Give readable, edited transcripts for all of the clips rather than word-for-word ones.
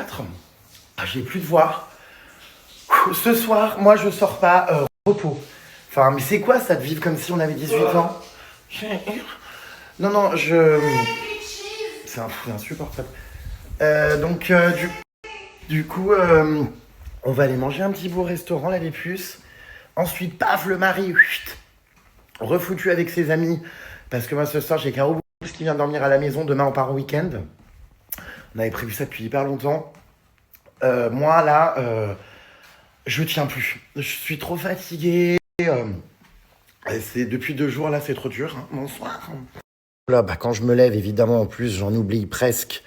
4. Ah, j'ai plus de voix. Ce soir, moi, je sors pas repos. Enfin, mais c'est quoi ça de vivre comme si on avait 18 ans? Non, c'est insupportable. Du coup, on va aller manger un petit beau restaurant, là, les puces. Ensuite, paf, le mari, refoutu avec ses amis. Parce que moi, ce soir, j'ai Caro qui vient dormir à la maison. Demain, on part au week-end. On avait prévu ça depuis hyper longtemps. Moi, là, je tiens plus. Je suis trop fatigué. C'est depuis 2 jours, là, c'est trop dur. Hein. Bonsoir. Là, quand je me lève, évidemment, en plus, j'en oublie presque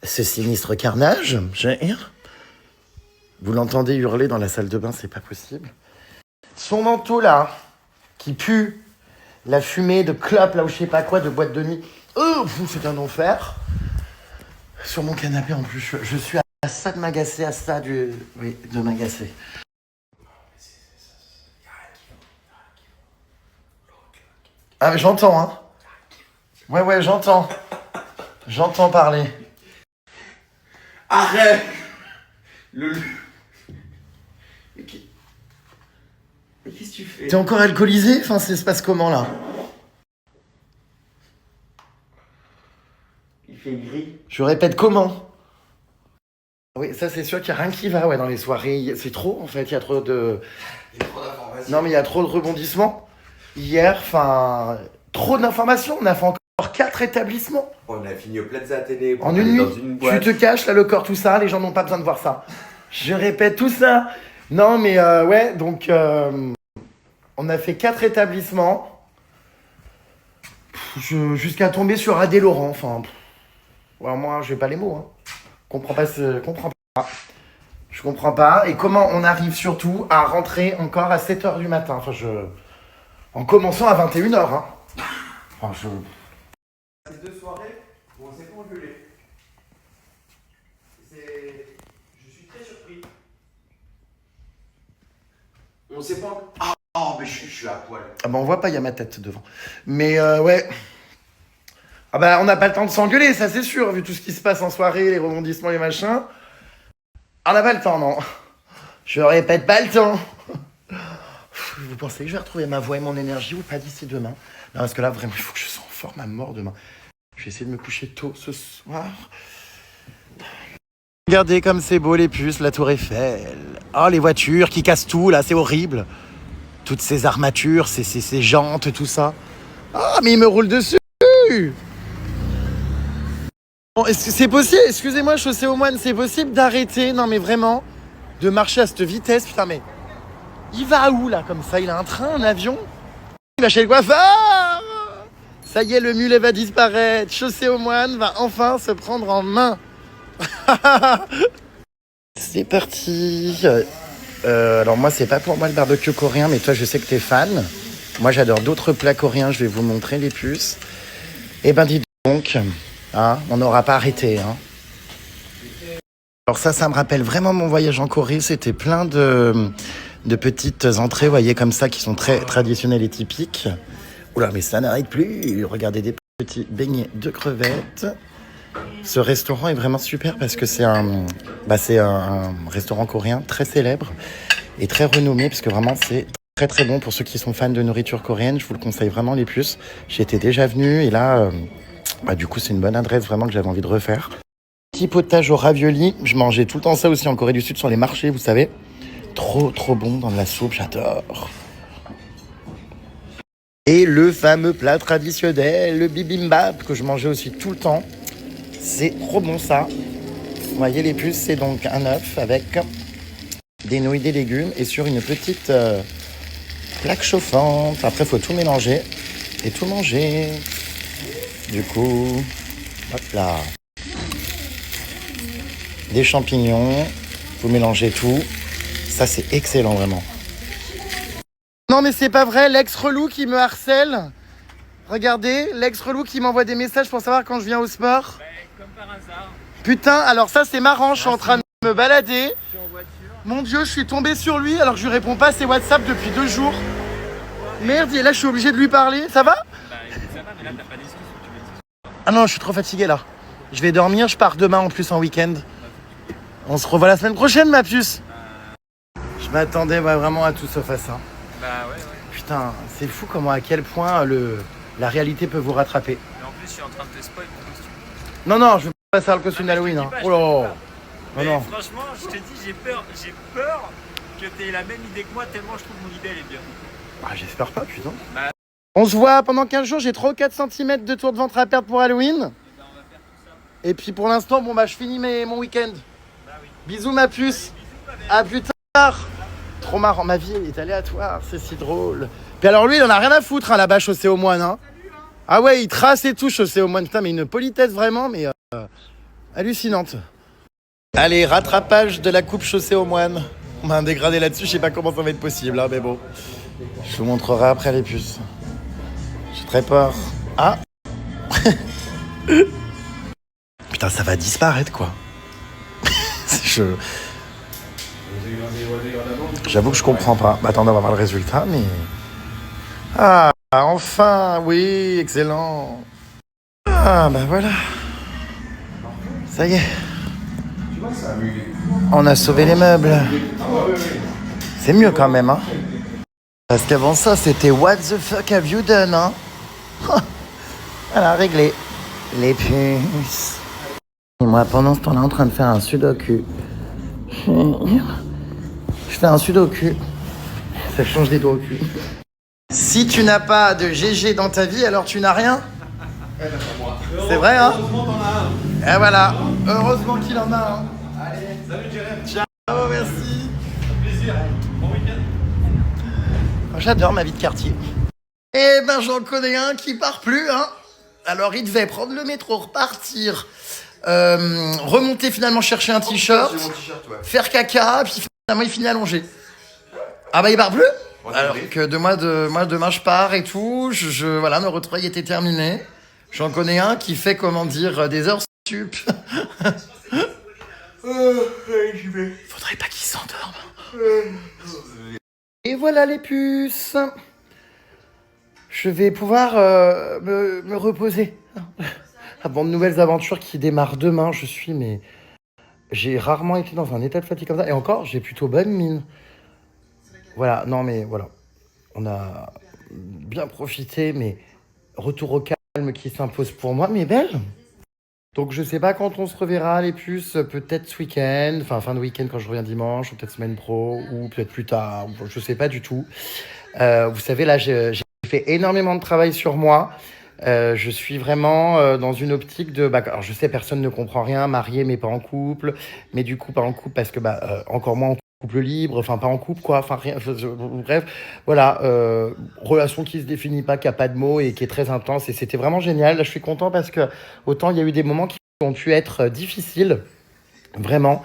ce sinistre carnage. Vous l'entendez hurler dans la salle de bain, c'est pas possible. Son manteau, là, qui pue. La fumée de clope, là, ou je sais pas quoi, de boîte de nuit. C'est un enfer. Sur mon canapé, en plus, je suis à ça de m'agacer, de m'agacer. Ah, j'entends, hein. Ouais, j'entends. J'entends parler. Arrête. Mais qu'est-ce que tu fais? T'es encore alcoolisé? Enfin, ça se passe comment, là? Il fait gris. Je répète, comment? Oui, ça, c'est sûr qu'il n'y a rien qui va, dans les soirées. C'est trop, en fait, il y a trop de... Il y a trop d'informations. Non, mais il y a trop de rebondissements. Hier, trop d'informations. On a fait encore 4 établissements. On a fini au Plaza Athénée. En une nuit. Dans une boîte. Tu te caches, là, le corps, tout ça. Les gens n'ont pas besoin de voir ça. Je répète tout ça. Non, mais donc... on a fait 4 établissements. Jusqu'à tomber sur Adé Laurent. Enfin... moi, j'ai pas les mots. Hein. Comprends pas. Je comprends pas. Et comment on arrive surtout à rentrer encore à 7h du matin. En commençant à 21h. Hein. Ces 2 soirées où on s'est pas engueulé. Je suis très surpris. On s'est pas... mais je suis à poil. Ah on voit pas, il y a ma tête devant. Mais ouais. Ah on n'a pas le temps de s'engueuler, ça c'est sûr, vu tout ce qui se passe en soirée, les rebondissements, les machins. On n'a pas le temps, non. Je répète, pas le temps. Vous pensez que je vais retrouver ma voix et mon énergie ou pas d'ici demain? Non, parce que là, vraiment, il faut que je sois en forme à mort demain. Je vais essayer de me coucher tôt ce soir. Regardez comme c'est beau les puces, la tour Eiffel. Oh, les voitures qui cassent tout, là, c'est horrible. Toutes ces armatures, ces jantes, tout ça. Ah, mais il me roule dessus. Bon, c'est possible, excusez-moi, Chaussée aux Moines, c'est possible d'arrêter, non mais vraiment, de marcher à cette vitesse, putain mais... Il va où là, comme ça? Il a un train, un avion? Il va chez le coiffeur. Ça y est, le mulet va disparaître. Chaussée aux Moines va enfin se prendre en main. C'est parti. Alors moi, c'est pas pour moi le barbecue coréen, mais toi, je sais que t'es fan. Moi, j'adore d'autres plats coréens, je vais vous montrer les puces. Eh ben, dis donc, hein, on n'aura pas arrêté. Hein. Alors ça me rappelle vraiment mon voyage en Corée. C'était plein de petites entrées, vous voyez, comme ça, qui sont très traditionnelles et typiques. Oula, mais ça n'arrête plus. Regardez des petits beignets de crevettes. Ce restaurant est vraiment super parce que c'est un restaurant coréen très célèbre et très renommé parce que vraiment c'est très très bon pour ceux qui sont fans de nourriture coréenne. Je vous le conseille vraiment les puces. J'y étais déjà venu et là, du coup c'est une bonne adresse vraiment que j'avais envie de refaire. Petit potage au ravioli. Je mangeais tout le temps ça aussi en Corée du Sud sur les marchés, vous savez. Trop bon dans de la soupe, j'adore. Et le fameux plat traditionnel, le bibimbap, que je mangeais aussi tout le temps. C'est trop bon ça. Vous voyez les puces, c'est donc un œuf avec des nouilles, des légumes et sur une petite plaque chauffante. Après, il faut tout mélanger et tout manger. Du coup, hop là. Des champignons, vous mélangez tout. Ça, c'est excellent vraiment. Non mais c'est pas vrai, l'ex-relou qui me harcèle. Regardez, l'ex-relou qui m'envoie des messages pour savoir quand je viens au sport. Comme par hasard. Putain, alors ça c'est marrant, je suis en train de me balader. Je suis en voiture. Mon Dieu, je suis tombé sur lui alors que je lui réponds pas à ses WhatsApp depuis 2 jours. Merde, et là je suis obligé de lui parler. Ça va? Bah ça va, mais là t'as pas d'excuses, tu veux dire. Ah non, je suis trop fatigué là. Je vais dormir, je pars demain en plus en week-end. On se revoit la semaine prochaine, ma puce. Je m'attendais vraiment à tout sauf à ça. Bah ouais. Putain, c'est fou comment à quel point la réalité peut vous rattraper. Et en plus, je suis en train de te spoil ton costume. Non, je veux pas faire le costume d'Halloween. Hein. Oh là. Non, Mais non. franchement, je te dis, j'ai peur que t'aies la même idée que moi, tellement je trouve mon idée, elle est bien. Ah, j'espère pas, putain. Bah, On se voit pendant 15 jours, j'ai 3 ou 4 cm de tour de ventre à perdre pour Halloween. on va faire tout ça. Et puis pour l'instant, je finis mon week-end. Bah oui. Bisous ma puce. Bisous, ma belle. À plus tard. Trop marrant, ma vie elle est aléatoire, c'est si drôle. Puis alors lui, il en a rien à foutre hein, là-bas, chaussée aux moines. Hein. Ah ouais, il trace et tout, chaussée aux moines. Putain, mais une politesse vraiment, mais hallucinante. Allez, rattrapage de la coupe chaussée aux moines. On a un dégradé là-dessus, je sais pas comment ça va être possible, hein, mais bon. Je vous montrerai après les puces. J'ai très peur. Ah. Putain, ça va disparaître quoi. J'avoue que je comprends pas. Bah, attends, on va voir le résultat, mais... Ah, enfin, oui, excellent. Ah, bah voilà. Ça y est. On a sauvé les meubles. C'est mieux quand même, hein. Parce qu'avant ça, c'était What the fuck have you done, hein. Voilà, réglé. Les puces. Et moi, pendant ce temps-là, en train de faire un sudoku. Je fais un sudoku. Ça change des doigts au cul. Si tu n'as pas de GG dans ta vie, alors tu n'as rien. C'est vrai, hein. Heureusement t'en as un. Et voilà. Heureusement qu'il en a un. Allez, salut Jérémy. Ciao, merci. Plaisir. Bon week-end. J'adore ma vie de quartier. Eh ben, j'en connais un qui part plus, hein. Alors, il devait prendre le métro, repartir, remonter finalement chercher un t-shirt, faire caca, puis finalement il finit allongé. Ah bah il part plus. Alors que moi demain je pars et tout, voilà, nos retrouvailles étaient terminées. J'en connais un qui fait comment dire des heures sup. Faudrait pas qu'il s'endorme. Et voilà les puces. Je vais pouvoir me reposer avant de nouvelles aventures qui démarrent demain. J'ai rarement été dans un état de fatigue comme ça. Et encore, j'ai plutôt bonne mine. Voilà, non mais voilà. On a bien profité, mais retour au calme qui s'impose pour moi, mais belle. Donc je sais pas quand on se reverra les puces, peut-être ce week-end, enfin fin de week-end quand je reviens dimanche, ou peut-être semaine pro, ou peut-être plus tard, je sais pas du tout. Vous savez, là j'ai fait énormément de travail sur moi. Je suis vraiment dans une optique de... alors je sais, personne ne comprend rien, marié mais pas en couple, mais du coup pas en couple parce que encore moins en couple libre, enfin pas en couple quoi, enfin rien, bref, voilà, relation qui se définit pas, qui a pas de mots et qui est très intense et c'était vraiment génial. Là je suis content parce que autant il y a eu des moments qui ont pu être difficiles, vraiment,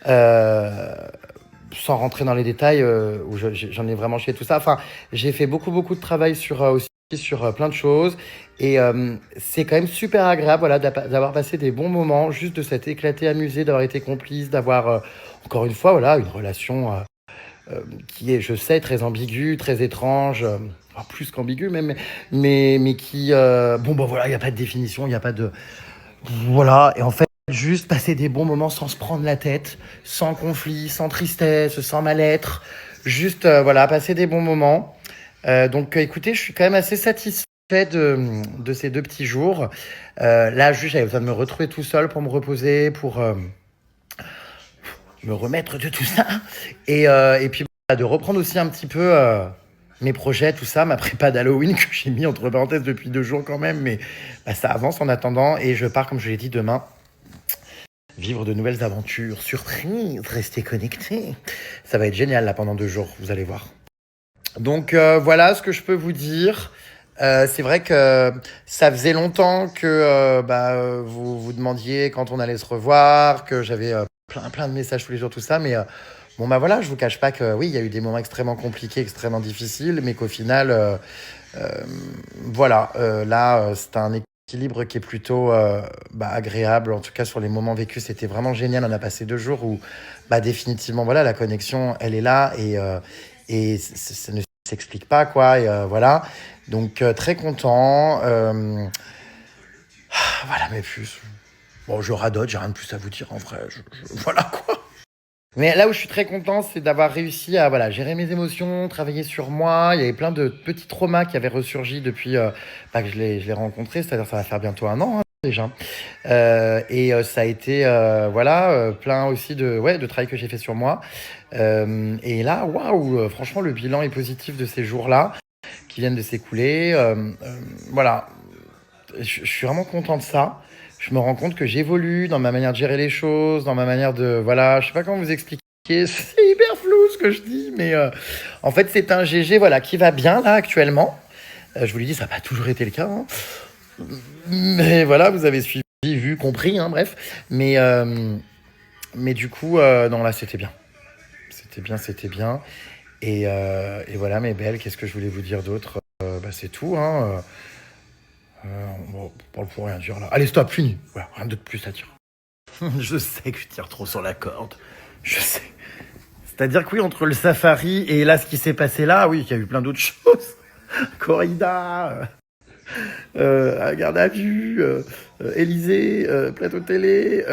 sans rentrer dans les détails où j'en ai vraiment chié tout ça. Enfin, j'ai fait beaucoup de travail aussi sur plein de choses et c'est quand même super agréable voilà, d'avoir passé des bons moments, juste de s'être éclaté, amusé, d'avoir été complice, d'avoir encore une fois voilà, une relation qui est, je sais, très ambiguë, très étrange, plus qu'ambiguë même, mais qui... voilà, il n'y a pas de définition, il n'y a pas de... Voilà, et en fait, juste passer des bons moments sans se prendre la tête, sans conflit, sans tristesse, sans mal-être. Juste, voilà, passer des bons moments. Donc, écoutez, je suis quand même assez satisfait de ces 2 petits jours. Là, juste, j'avais besoin de me retrouver tout seul pour me reposer, pour me remettre de tout ça. Et puis, de reprendre aussi un petit peu mes projets, tout ça, ma prépa d'Halloween que j'ai mis entre parenthèses depuis 2 jours quand même. Mais ça avance en attendant. Et je pars, comme je l'ai dit, demain. Vivre de nouvelles aventures, surprise, restez connectés. Ça va être génial là pendant 2 jours, vous allez voir. Donc voilà ce que je peux vous dire. C'est vrai que ça faisait longtemps que vous vous demandiez quand on allait se revoir, que j'avais plein de messages tous les jours, tout ça. Mais voilà, je vous cache pas que oui, il y a eu des moments extrêmement compliqués, extrêmement difficiles, mais qu'au final, c'est un équilibre qui est plutôt agréable. En tout cas, sur les moments vécus, c'était vraiment génial. On a passé 2 jours où définitivement, voilà, la connexion, elle est là et ça ne s'explique pas, quoi. Et voilà. Donc, très content. Voilà, mais plus... Bon, je radote, j'ai rien de plus à vous dire, en vrai. Voilà, quoi. Mais là où je suis très content, c'est d'avoir réussi à voilà, gérer mes émotions, travailler sur moi. Il y avait plein de petits traumas qui avaient ressurgi depuis que je l'ai rencontré, c'est-à-dire ça va faire bientôt un an hein, déjà. Ça a été voilà, plein aussi de travail que j'ai fait sur moi. Et là, waouh, franchement, le bilan est positif de ces jours-là qui viennent de s'écouler. Voilà, je suis vraiment content de ça. Je me rends compte que j'évolue dans ma manière de gérer les choses, dans ma manière de... Voilà, je sais pas comment vous expliquer. C'est hyper flou ce que je dis, mais en fait, c'est un GG voilà, qui va bien là actuellement. Je vous l'ai dit, ça n'a pas toujours été le cas. Hein. Mais voilà, vous avez suivi, vu, compris, hein, bref. Mais du coup, non, là, c'était bien. C'était bien, c'était bien. Et voilà, mes belles, qu'est-ce que je voulais vous dire d'autre c'est tout, hein. Bon, on parle pour rien dire là. Allez, stop, fini. Voilà, rien de plus à dire. Je sais que je tire trop sur la corde. Je sais. C'est-à-dire que oui, entre le safari et là, ce qui s'est passé là, oui, il y a eu plein d'autres choses. Corrida, garde à vue, Élysée, plateau télé,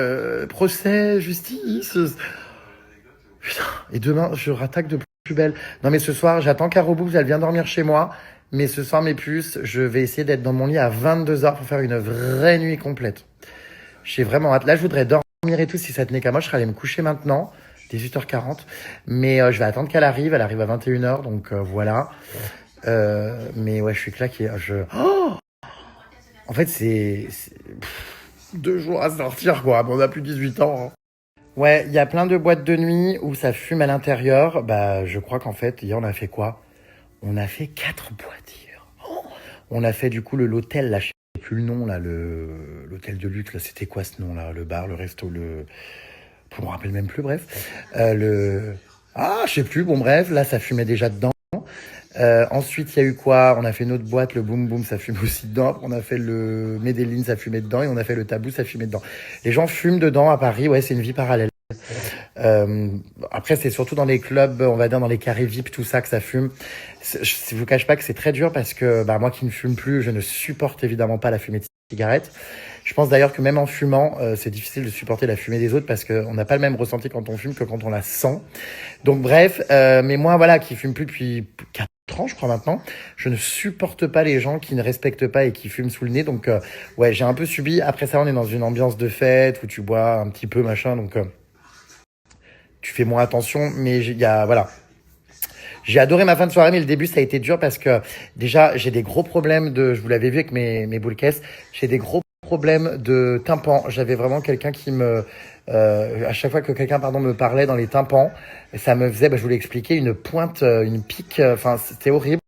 procès, justice. Putain. Et demain, je rattaque de plus belle. Non, mais ce soir, j'attends Caro Boubs, elle vient dormir chez moi. Mais ce soir, mes puces, je vais essayer d'être dans mon lit à 22h pour faire une vraie nuit complète. J'ai vraiment hâte. Là, je voudrais dormir et tout. Si ça tenait qu'à moi, je serais allé me coucher maintenant, 18h40. Mais je vais attendre qu'elle arrive. Elle arrive à 21h, donc voilà. Mais ouais, je suis claqué. En fait, c'est 2 jours à sortir, quoi. Bon, on a plus de 18 ans. Hein. Ouais, il y a plein de boîtes de nuit où ça fume à l'intérieur. Bah, je crois qu'en fait, hier, on a fait quoi? On a fait 4 boîtes hier. On a fait du coup l'hôtel, là, je sais plus le nom, là, l'hôtel de luxe, là, c'était quoi ce nom, là? Le bar, le resto, je me rappelle même plus, bref. Je sais plus, bon, bref, là, ça fumait déjà dedans. Ensuite, il y a eu quoi? On a fait une autre boîte, le Boom Boom, ça fumait aussi dedans. Après, on a fait le Medellin, ça fumait dedans. Et on a fait le Tabou, ça fumait dedans. Les gens fument dedans à Paris, ouais, c'est une vie parallèle. Après, c'est surtout dans les clubs, on va dire dans les carrés VIP, tout ça, que ça fume. Je vous cache pas que c'est très dur parce que moi qui ne fume plus, je ne supporte évidemment pas la fumée de cigarette. Je pense d'ailleurs que même en fumant, c'est difficile de supporter la fumée des autres parce qu'on n'a pas le même ressenti quand on fume que quand on la sent. Donc bref, mais moi voilà, qui fume plus depuis 4 ans, je crois maintenant, je ne supporte pas les gens qui ne respectent pas et qui fument sous le nez. Donc ouais, j'ai un peu subi. Après ça, on est dans une ambiance de fête où tu bois un petit peu, machin, donc... tu fais moins attention, mais voilà. J'ai adoré ma fin de soirée, mais le début, ça a été dur parce que déjà, j'ai des gros problèmes je vous l'avais vu avec mes boules caisses, j'ai des gros problèmes de tympan. J'avais vraiment quelqu'un qui à chaque fois que quelqu'un, me parlait dans les tympans, ça me faisait, je vous l'ai expliqué, une pointe, une pique, c'était horrible.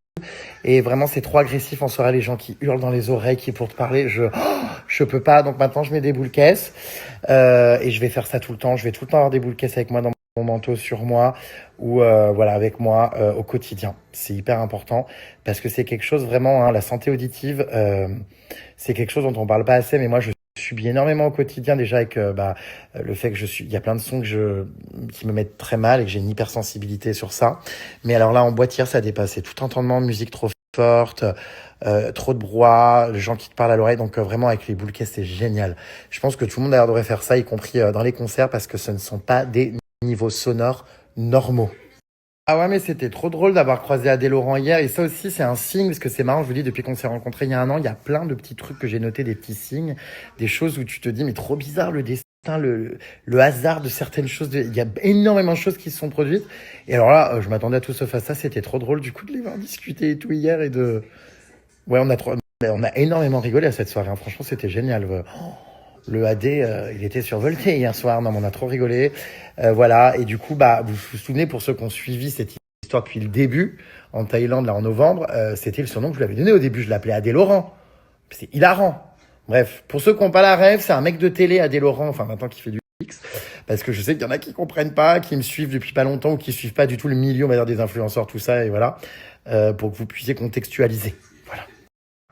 Et vraiment, c'est trop agressif en soirée, les gens qui hurlent dans les oreilles, qui pour te parler, je peux pas. Donc maintenant, je mets des boules caisses, et je vais faire ça tout le temps. Je vais tout le temps avoir des boules caisses avec moi dans mon manteau sur moi ou avec moi au quotidien. C'est hyper important parce que c'est quelque chose vraiment, hein, la santé auditive, c'est quelque chose dont on parle pas assez, mais moi je subis énormément au quotidien déjà avec le fait que il y a plein de sons qui me mettent très mal et que j'ai une hypersensibilité sur ça. Mais alors là en boîtière ça dépasse, c'est tout entendement, musique trop forte, trop de brouhaha, les gens qui te parlent à l'oreille, donc vraiment avec les boules caisses c'est génial. Je pense que tout le monde d'ailleurs devrait faire ça, y compris dans les concerts, parce que ce ne sont pas des niveaux sonores normaux. Ah ouais, mais c'était trop drôle d'avoir croisé Adèle Laurent hier. Et ça aussi, c'est un signe, parce que c'est marrant, je vous dis, depuis qu'on s'est rencontrés il y a un an, il y a plein de petits trucs que j'ai notés, des petits signes, des choses où tu te dis, mais trop bizarre le destin, le hasard de certaines choses. Il y a énormément de choses qui se sont produites. Et alors là, je m'attendais à tout sauf à ça. C'était trop drôle, du coup, de les voir discuter et tout hier. Ouais, on a énormément rigolé à cette soirée. Hein. Franchement, c'était génial. Le AD, il était survolté hier soir. Non, mais on a trop rigolé. Voilà. Et du coup, vous vous souvenez, pour ceux qui ont suivi cette histoire depuis le début, en Thaïlande, là, en novembre, c'était le surnom que je lui avais donné au début. Je l'appelais Adé Laurent. C'est hilarant. Bref. Pour ceux qui n'ont pas la rêve, c'est un mec de télé, Adé Laurent, enfin, maintenant qui fait du X. Parce que je sais qu'il y en a qui comprennent pas, qui me suivent depuis pas longtemps ou qui suivent pas du tout le milieu, on va dire, des influenceurs, tout ça. Et voilà. Pour que vous puissiez contextualiser. Voilà.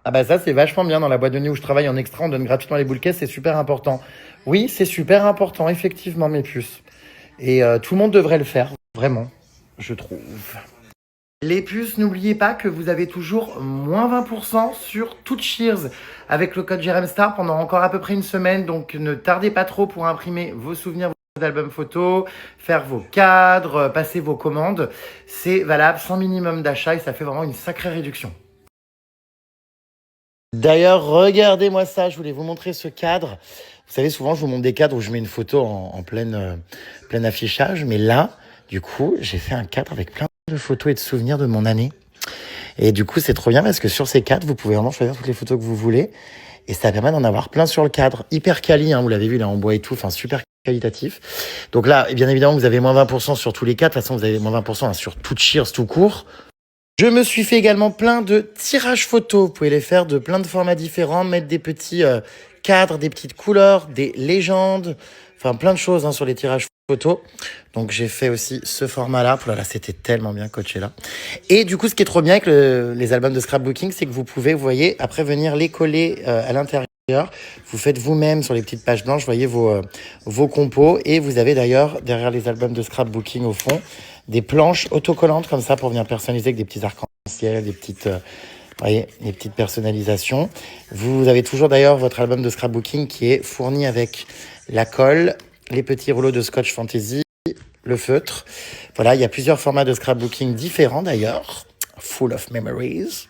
Ah ça c'est vachement bien dans la boîte de nuit où je travaille en extra, on donne gratuitement les boules caisses, c'est super important. Oui, c'est super important, effectivement, mes puces. Et tout le monde devrait le faire, vraiment, je trouve. Les puces, n'oubliez pas que vous avez toujours moins 20% sur toutes Cheers avec le code JRMSTAR pendant encore à peu près une semaine, donc ne tardez pas trop pour imprimer vos souvenirs. albums photos, faire vos cadres, passer vos commandes. C'est valable sans minimum d'achat et ça fait vraiment une sacrée réduction. D'ailleurs, regardez-moi ça, je voulais vous montrer ce cadre. Vous savez, souvent, je vous montre des cadres où je mets une photo en plein affichage. Mais là, du coup, j'ai fait un cadre avec plein de photos et de souvenirs de mon année. Et du coup, c'est trop bien parce que sur ces cadres, vous pouvez vraiment choisir toutes les photos que vous voulez. Et ça permet d'en avoir plein sur le cadre. Hyper quali, hein, vous l'avez vu, là, en bois et tout. Enfin, super qualitatif. Donc là, bien évidemment, vous avez moins 20% sur tous les cadres. De toute façon, vous avez moins 20% hein, sur tout Cheers, tout court. Je me suis fait également plein de tirages photos. Vous pouvez les faire de plein de formats différents, mettre des petits cadres, des petites couleurs, des légendes, enfin plein de choses hein, sur les tirages photos. Donc j'ai fait aussi ce format-là. Voilà, c'était tellement bien coaché là. Et du coup, ce qui est trop bien avec les albums de scrapbooking, c'est que vous pouvez, vous voyez, après venir les coller à l'intérieur. Vous faites vous-même sur les petites pages blanches, voyez vos compos. Et vous avez d'ailleurs, derrière les albums de scrapbooking au fond, des planches autocollantes comme ça pour venir personnaliser avec des petits arcs-en-ciel, des petites, voyez, des petites personnalisations. Vous avez toujours d'ailleurs votre album de scrapbooking qui est fourni avec la colle, les petits rouleaux de scotch fantasy, le feutre. Voilà, il y a plusieurs formats de scrapbooking différents d'ailleurs. Full of memories.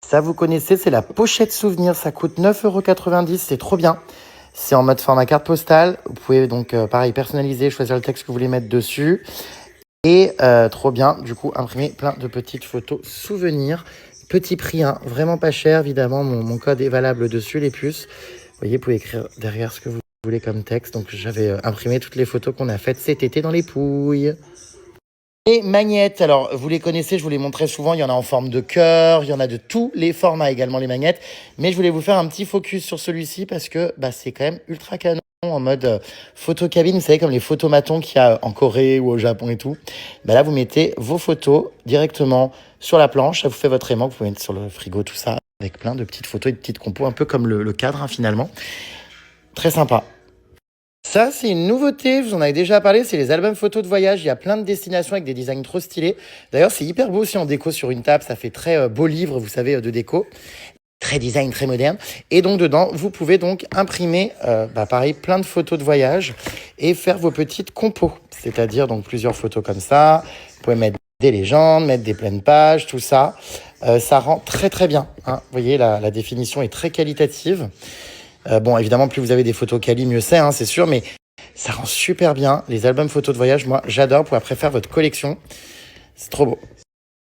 Ça, vous connaissez, c'est la pochette souvenir. Ça coûte 9,90 €. C'est trop bien. C'est en mode format carte postale. Vous pouvez donc, pareil, personnaliser, choisir le texte que vous voulez mettre dessus. Et trop bien, du coup, imprimer plein de petites photos souvenirs. Petit prix, hein, vraiment pas cher. Évidemment, mon code est valable dessus, les puces. Vous voyez, vous pouvez écrire derrière ce que vous voulez comme texte. Donc, j'avais imprimé toutes les photos qu'on a faites cet été dans les Pouilles. Les magnettes, alors vous les connaissez, je vous les montrais souvent, il y en a en forme de cœur, il y en a de tous les formats également les magnettes, mais je voulais vous faire un petit focus sur celui-ci parce que c'est quand même ultra canon en mode photo cabine, vous savez comme les photomatons qu'il y a en Corée ou au Japon et tout. Là vous mettez vos photos directement sur la planche, ça vous fait votre aimant, vous pouvez mettre sur le frigo tout ça avec plein de petites photos et de petites compos, un peu comme le cadre hein, finalement. Très sympa. Ça, c'est une nouveauté, je vous en avais déjà parlé, c'est les albums photos de voyage. Il y a plein de destinations avec des designs trop stylés. D'ailleurs, c'est hyper beau aussi en déco sur une table, ça fait très beau livre, vous savez, de déco. Très design, très moderne. Et donc, dedans, vous pouvez donc imprimer, pareil, plein de photos de voyage et faire vos petites compos. C'est-à-dire, donc, plusieurs photos comme ça. Vous pouvez mettre des légendes, mettre des pleines pages, tout ça. Ça rend très, très bien. Hein. Vous voyez, la définition est très qualitative. Bon, évidemment, plus vous avez des photos quali, mieux c'est, hein, c'est sûr, mais ça rend super bien. Les albums photos de voyage, moi, j'adore pour après faire votre collection. C'est trop beau.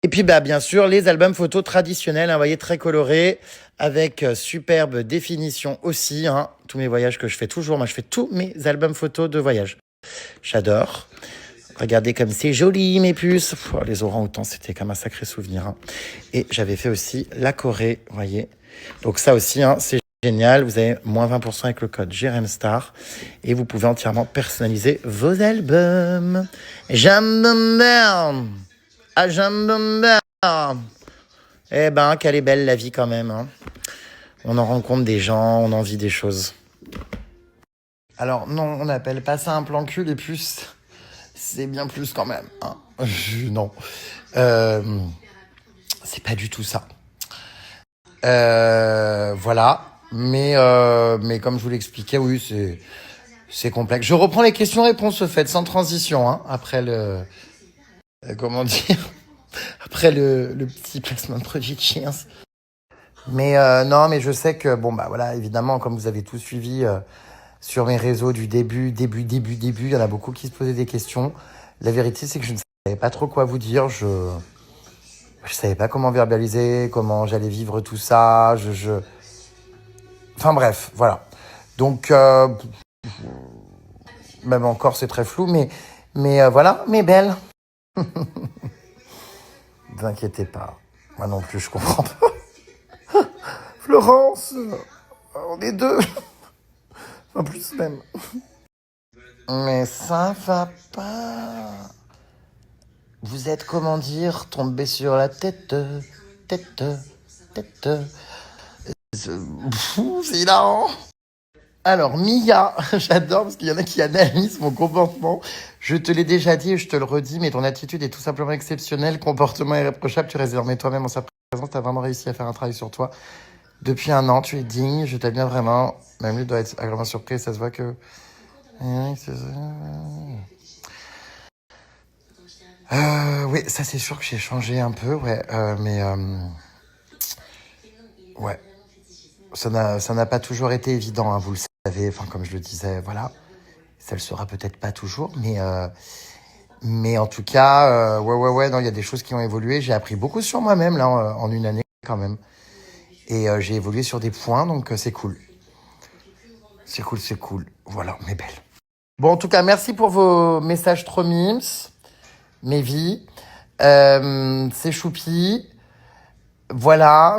Et puis, bien sûr, les albums photos traditionnels, hein, vous voyez, très colorés, avec superbe définition aussi. Hein, tous mes voyages que je fais toujours, moi, je fais tous mes albums photos de voyage. J'adore. Regardez comme c'est joli, mes puces. Les orangs-outans, c'était comme un sacré souvenir. Hein. Et j'avais fait aussi la Corée, vous voyez. Donc ça aussi, hein, c'est génial, vous avez moins 20% avec le code JRMSTAR et vous pouvez entièrement personnaliser vos albums. Jambomber. Ah, Jambomber. Eh ben, quelle est belle la vie quand même. Hein. On en rencontre des gens, on en vit des choses. Alors non, on n'appelle pas ça un plan cul, les puces. C'est bien plus quand même. Hein. Non. C'est pas du tout ça. Voilà. Mais comme je vous l'expliquais, oui, c'est complexe. Je reprends les questions-réponses faites sans transition, hein, après comment dire, après le petit placement de produit de Cheers. Mais non, mais je sais que, voilà, évidemment, comme vous avez tout suivi sur mes réseaux du début, il y en a beaucoup qui se posaient des questions. La vérité, c'est que je ne savais pas trop quoi vous dire. Je savais pas comment verbaliser, comment j'allais vivre tout ça. Enfin bref, voilà. Donc, même encore, c'est très flou, mais voilà, mes belles. Ne vous inquiétez pas. Moi non plus, je comprends pas. Florence, on est deux. En plus même. Mais ça va pas. Vous êtes, comment dire, tombé sur la tête. C'est hilarant. Alors, Mia, j'adore parce qu'il y en a qui analysent mon comportement. Je te l'ai déjà dit et je te le redis, mais ton attitude est tout simplement exceptionnelle. Comportement irréprochable. Tu restes désormais toi-même en sa présence. Tu as vraiment réussi à faire un travail sur toi. Depuis 1 an, tu es digne. Je t'aime bien vraiment. Même lui doit être agréablement surpris. Ça se voit que Oui, c'est ça. Oui, ça c'est sûr que j'ai changé un peu, ouais. Ouais, ça n'a pas toujours été évident, hein, vous le savez. Enfin, comme je le disais, voilà. Ça le sera peut-être pas toujours, mais en tout cas, ouais, non, il y a des choses qui ont évolué. J'ai appris beaucoup sur moi-même, là, en une année, quand même. Et j'ai évolué sur des points, donc c'est cool. C'est cool. Voilà, mes belles. Bon, en tout cas, merci pour vos messages trop mimes, mes vies. C'est choupi. Voilà.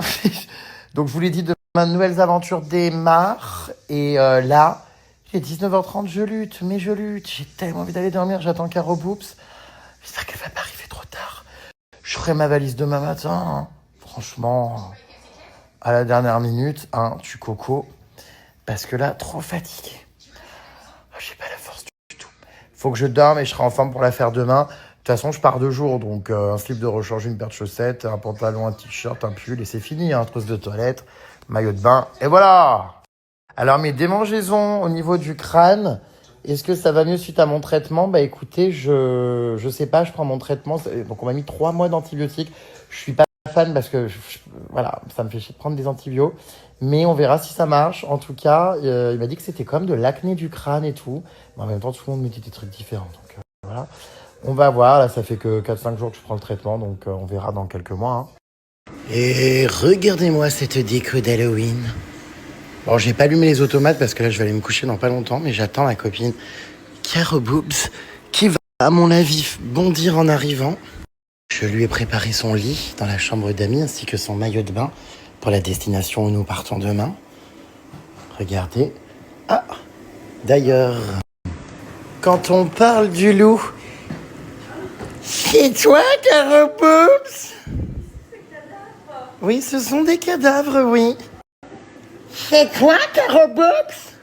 Donc, je vous l'ai dit, demain, de nouvelles aventures démarrent. Et là, il est 19h30, je lutte, mais je lutte. J'ai tellement envie d'aller dormir, j'attends Caro Boops. J'espère qu'elle va pas arriver trop tard. Je ferai ma valise demain matin, hein. Franchement, à la dernière minute, hein, tu coco. Parce que là, trop fatigué. Oh, j'ai pas la force du tout. Faut que je dorme et je serai en forme pour la faire demain. De toute façon, je pars 2 jours, donc un slip de rechange, une paire de chaussettes, un pantalon, un t-shirt, un pull, et c'est fini, hein, trousse de toilette, maillot de bain, et voilà. Alors, mes démangeaisons au niveau du crâne, est-ce que ça va mieux suite à mon traitement? Bah écoutez, je sais pas, je prends mon traitement, donc on m'a mis 3 mois d'antibiotiques. Je suis pas fan parce que, voilà, ça me fait chier de prendre des antibiotiques. Mais on verra si ça marche. En tout cas, il m'a dit que c'était comme de l'acné du crâne et tout. Mais en même temps, tout le monde me dit des trucs différents. Donc voilà. On va voir. Là, ça fait que 4-5 jours que je prends le traitement. Donc on verra dans quelques mois. Hein. Et regardez-moi cette déco d'Halloween. Bon, j'ai pas allumé les automates parce que là, je vais aller me coucher dans pas longtemps. Mais j'attends ma copine Caro Boobs qui va, à mon avis, bondir en arrivant. Je lui ai préparé son lit dans la chambre d'amis ainsi que son maillot de bain pour la destination où nous partons demain. Regardez. Ah, d'ailleurs, quand on parle du loup, c'est toi, Caro Boobs? Oui, ce sont des cadavres, oui. C'est toi, Caro Boobs?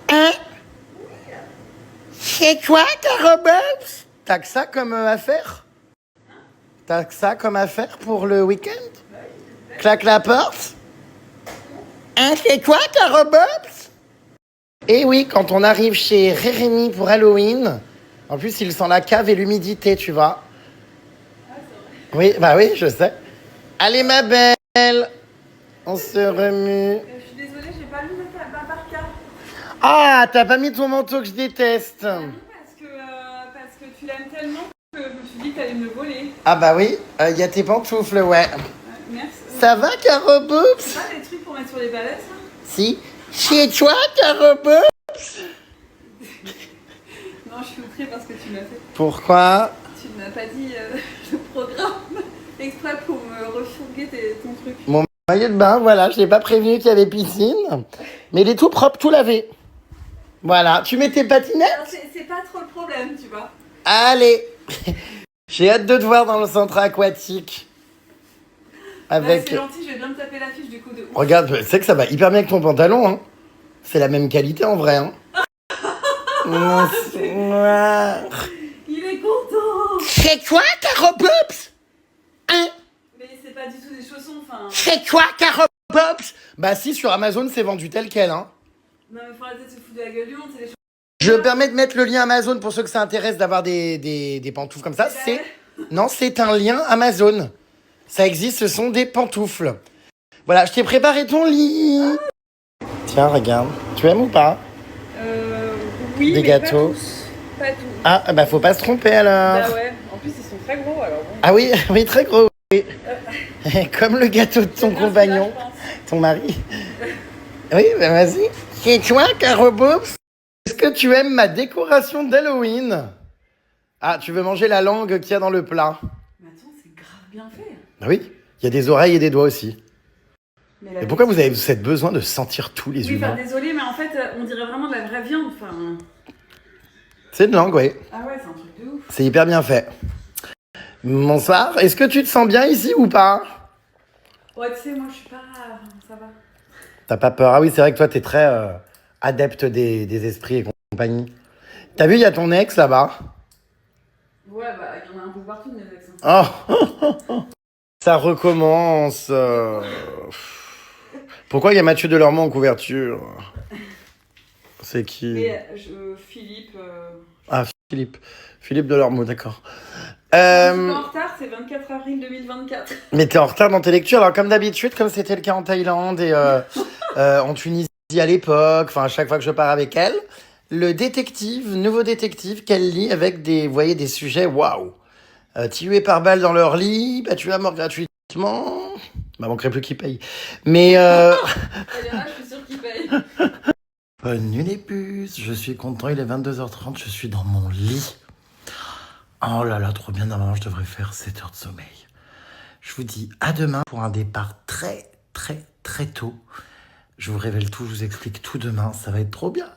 Hein? C'est toi, Caro Boobs? T'as que ça comme affaire? T'as que ça comme affaire pour le week-end? Claque la porte? Hein, c'est toi, Caro Boobs? Eh oui, quand on arrive chez Rérémy pour Halloween, en plus, il sent la cave et l'humidité, tu vois. Oui, bah oui, je sais. Allez, ma belle, on se remue. Je suis désolée, j'ai pas lu ma parka. Ah, t'as pas mis ton manteau que je déteste. Oui, parce que tu l'aimes tellement que je me suis dit que t'allais me le voler. Ah bah oui, y a tes pantoufles, ouais. Merci. Ça va, Caro Boobs? C'est pas des trucs pour mettre sur les balais, ça? Si. Chez toi, Caro Boobs? Non, je suis outrée parce que tu m'as fait. Pourquoi? Tu ne m'as pas dit le programme exprès pour me refourguer ton truc. Mon maillot de bain, voilà, je t'ai pas prévenu qu'il y avait piscine. Mais il est tout propre, tout lavé. Voilà, tu mets tes patinettes? Alors, c'est pas trop le problème, tu vois. Allez. J'ai hâte de te voir dans le centre aquatique. Avec... C'est gentil, je vais bien me taper l'affiche du coup de ouf. Regarde, tu sais que ça va hyper bien avec ton pantalon, hein. C'est la même qualité en vrai, hein. Bonsoir. Il est content. C'est quoi, Caro Boobs? Hein? Mais c'est pas du tout des chaussons, enfin... C'est quoi, Caro Boobs? Bah si, sur Amazon, c'est vendu tel quel, hein. Non mais faut arrêter de se foutre de la gueule du monde, c'est des chaussons. Je me permets de mettre le lien Amazon pour ceux que ça intéresse d'avoir des pantoufles comme ça. C'est... Non, c'est un lien Amazon. Ça existe, ce sont des pantoufles. Voilà, je t'ai préparé ton lit. Tiens, regarde. Tu aimes ou pas? Oui, des mais gâteaux. Pas tous. Ah, bah faut pas se tromper alors. Bah ouais, en plus ils sont très gros alors bon. Ah oui, oui, très gros. Oui. Comme le gâteau de ton compagnon, ton mari. Oui, bah vas-y. Et toi, Caro Boobs, est-ce que tu aimes ma décoration d'Halloween? Ah, tu veux manger la langue qu'il y a dans le plat? Mais attends, c'est grave bien fait. Ah oui, il y a des oreilles et des doigts aussi. Mais Et pourquoi vous avez cette besoin de sentir tous les Oui, humains? désolé, mais en fait, on dirait vraiment de la vraie viande. Enfin... C'est une langue, oui. Ah ouais, c'est un truc de ouf. C'est hyper bien fait. Bonsoir, est-ce que tu te sens bien ici ou pas? Ouais, tu sais, moi je suis pas... ça va. T'as pas peur? Ah oui, c'est vrai que toi, t'es très adepte des esprits et compagnie. T'as vu, il y a ton ex là-bas? Ouais, bah, il y en a un peu partout, mes ex. Oh ça recommence. Pourquoi il y a Mathieu Delormeau en couverture? C'est qui? Mais Philippe. Ah, Philippe. Philippe Delormeau, d'accord. Je suis en retard, c'est 24 avril 2024. Mais t'es en retard dans tes lectures. Alors, comme d'habitude, comme c'était le cas en Thaïlande et en Tunisie à l'époque, enfin, à chaque fois que je pars avec elle, nouveau détective qu'elle lit avec vous voyez, des sujets, waouh. Tués par balle dans leur lit, battus à mort gratuitement. Bah, manquerait plus qu'ils payent. Mais, Elle est là, je suis sûre qu'il paye. bonne nuit les puces, je suis content, il est 22h30, je suis dans mon lit. Oh là là, trop bien, normalement je devrais faire 7 heures de sommeil. Je vous dis à demain pour un départ très très très tôt. Je vous révèle tout, je vous explique tout demain, ça va être trop bien.